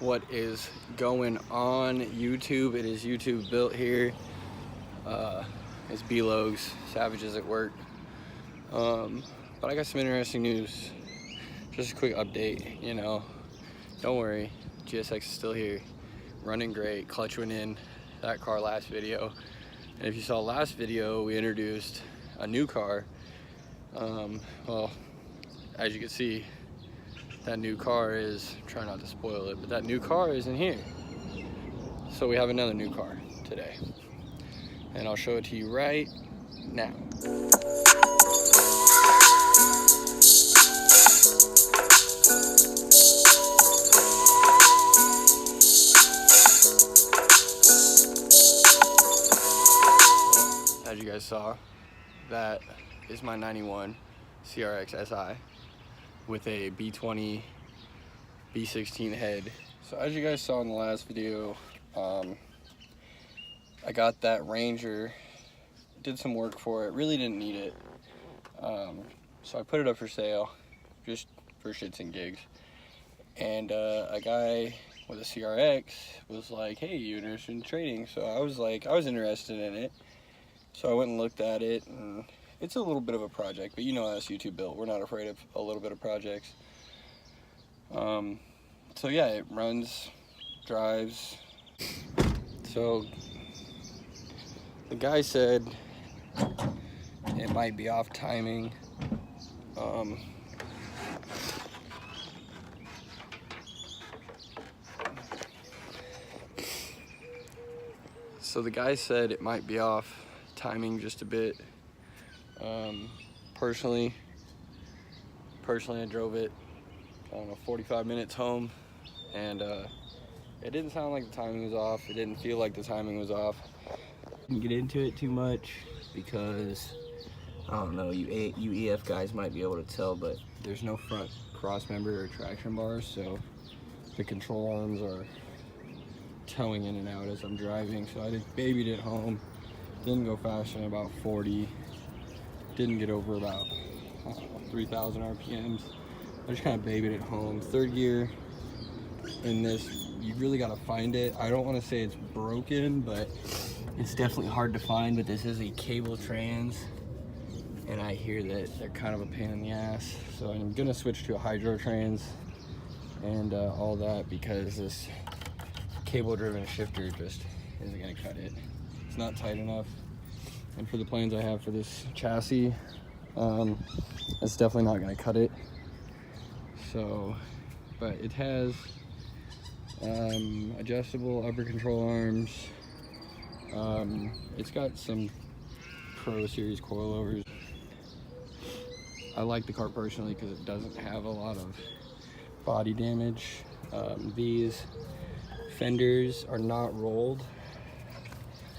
What is going on, YouTube? It is YouTube Built here. It's B-Logs, Savages at work. But I got some interesting news. Just a quick update, you know. Don't worry, GSX is still here. Running great, clutch went in that car last video. And if you saw last video, we introduced a new car. Well, as you can see, that new car is, try not to spoil it, but that new car isn't here. So we have another new car today. And I'll show it to you right now. As you guys saw, that is my 91 CRX SI with a B20 B16 head. So as you guys saw in the last video, I got that Ranger, did some work for it, really didn't need it. So I put it up for sale, just for shits and gigs. And a guy with a CRX was like, hey, you interested in trading? So I was like, I was interested in it. So I went and looked at it, and it's a little bit of a project, but you know that's YouTube Built. We're not afraid of a little bit of projects. So yeah, it runs, drives. So the guy said it might be off timing. So the guy said it might be off timing just a bit. Personally I drove it, I don't know, 45 minutes home, and it didn't sound like the timing was off. It didn't feel like the timing was off. Didn't get into it too much because, I don't know, you EF guys might be able to tell, but there's no front cross member or traction bars, so the control arms are towing in and out as I'm driving. So I just babied it home. Didn't go faster than about 40. Didn't get over about 3,000 RPMs. I just kind of babied it home. Third gear in this, you really got to find it. I don't want to say it's broken, but it's definitely hard to find. But this is a cable trans, and I hear that they're kind of a pain in the ass. So I'm gonna switch to a hydro trans and all that, because this cable driven shifter just isn't gonna cut it. It's not tight enough, and for the plans I have for this chassis, it's definitely not going to cut it. So, but it has adjustable upper control arms. It's got some Pro Series coilovers. I like the car personally because it doesn't have a lot of body damage. These fenders are not rolled.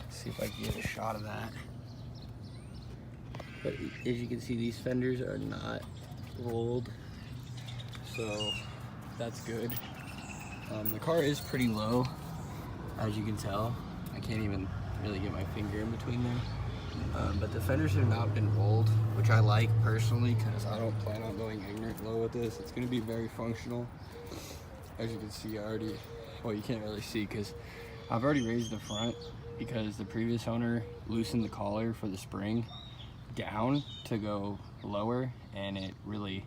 See if I can get a shot of that. But as you can see, these fenders are not rolled, so that's good. The car is pretty low, as you can tell. I can't even really get my finger in between them. But the fenders have not been rolled, which I like personally, because I don't plan on going ignorant low with this. It's going to be very functional. As you can see, I already, well, you can't really see because I've already raised the front, because the previous owner loosened the collar for the spring down to go lower, and it really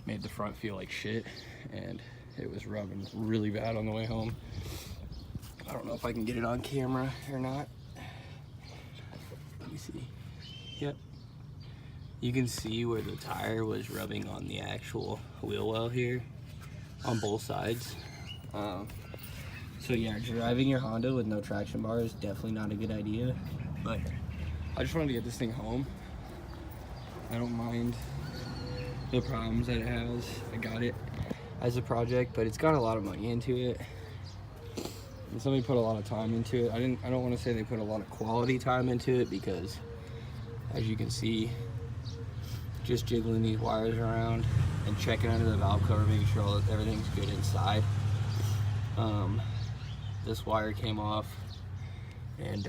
made the front feel like shit, and it was rubbing really bad on the way home. I don't know if I can get it on camera or not. Let me see. Yep. You can see where the tire was rubbing on the actual wheel well here on both sides. So yeah, driving your Honda with no traction bar is definitely not a good idea, but I just wanted to get this thing home. I don't mind the problems that it has. I got it as a project, but it's got a lot of money into it. And somebody put a lot of time into it. I don't want to say they put a lot of quality time into it, because as you can see, just jiggling these wires around and checking under the valve cover, making sure everything's good inside. This wire came off, and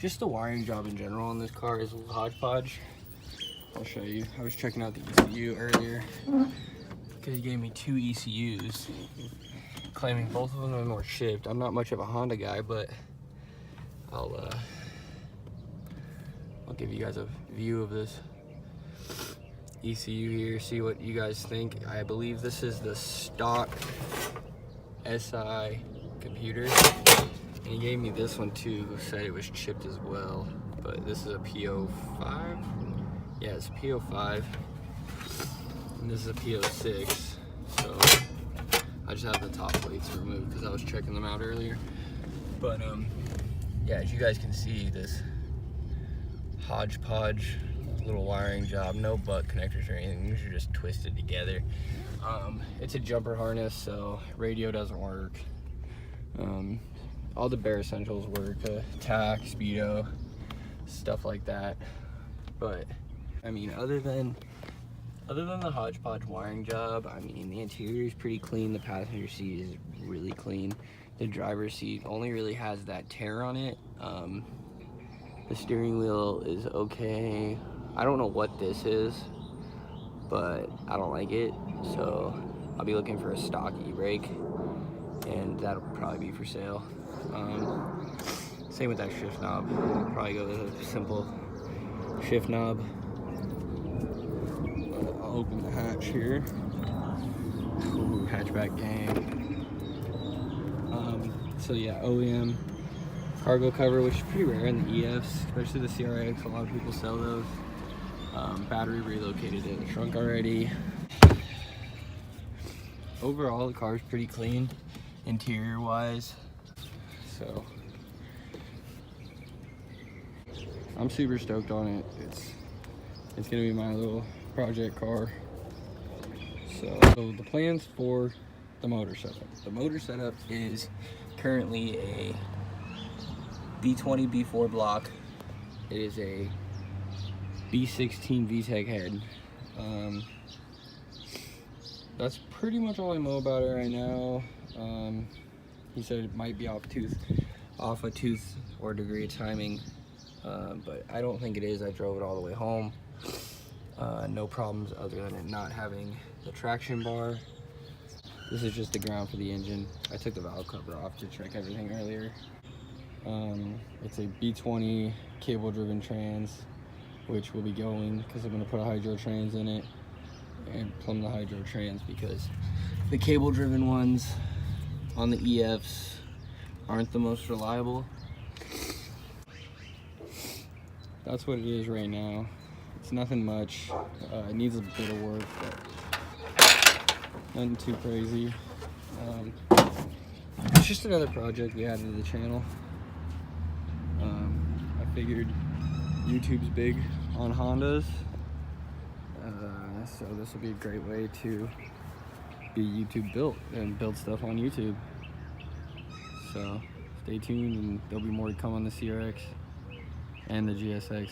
just the wiring job in general on this car is a little hodgepodge. I'll show you. I was checking out the ECU earlier because he gave me 2 ECUs, claiming both of them were shipped. I'm not much of a Honda guy, but I'll give you guys a view of this ECU here, see what you guys think. I believe this is the stock SI computer. And he gave me this one too, said it was chipped as well. But this is a PO5. Yeah, it's PO5. And this is a PO6. So I just have the top plates removed because I was checking them out earlier. But yeah, as you guys can see, this hodgepodge little wiring job, no butt connectors or anything, these are just twisted together. It's a jumper harness, so radio doesn't work. All the bare essentials work, tack, speedo, stuff like that. But I mean, other than the hodgepodge wiring job, I mean, the interior is pretty clean. The passenger seat is really clean. The driver's seat only really has that tear on it. The steering wheel is okay. I don't know what this is, but I don't like it. So I'll be looking for a stock e-brake, and that'll probably be for sale. Same with that shift knob. I'll probably go with a simple shift knob. I'll open the hatch here. Ooh, hatchback gang. So yeah, OEM cargo cover, which is pretty rare in the EFs, especially the CRX. A lot of people sell those. Battery relocated in the trunk already. Overall, the car is pretty clean, interior wise. So I'm super stoked on it. It's gonna be my little project car. So the plans for the motor setup. The motor setup is currently a B20 B4 block. It is a B16 VTEC head. That's pretty much all I know about it right now. He said it might be off a tooth or degree of timing, but I don't think it is. I drove it all the way home. No problems other than it not having the traction bar. This is just the ground for the engine. I took the valve cover off to check everything earlier. It's a B20 cable driven trans, which will be going because I'm going to put a hydro trans in it and plumb the hydro trans because the cable driven ones on the EFs aren't the most reliable. That's what it is right now. It's nothing much. It needs a bit of work, but nothing too crazy. It's just another project we added to the channel. I figured YouTube's big on Hondas, so this will be a great way to be YouTube built and build stuff on YouTube. So stay tuned, and there'll be more to come on the CRX and the GSX.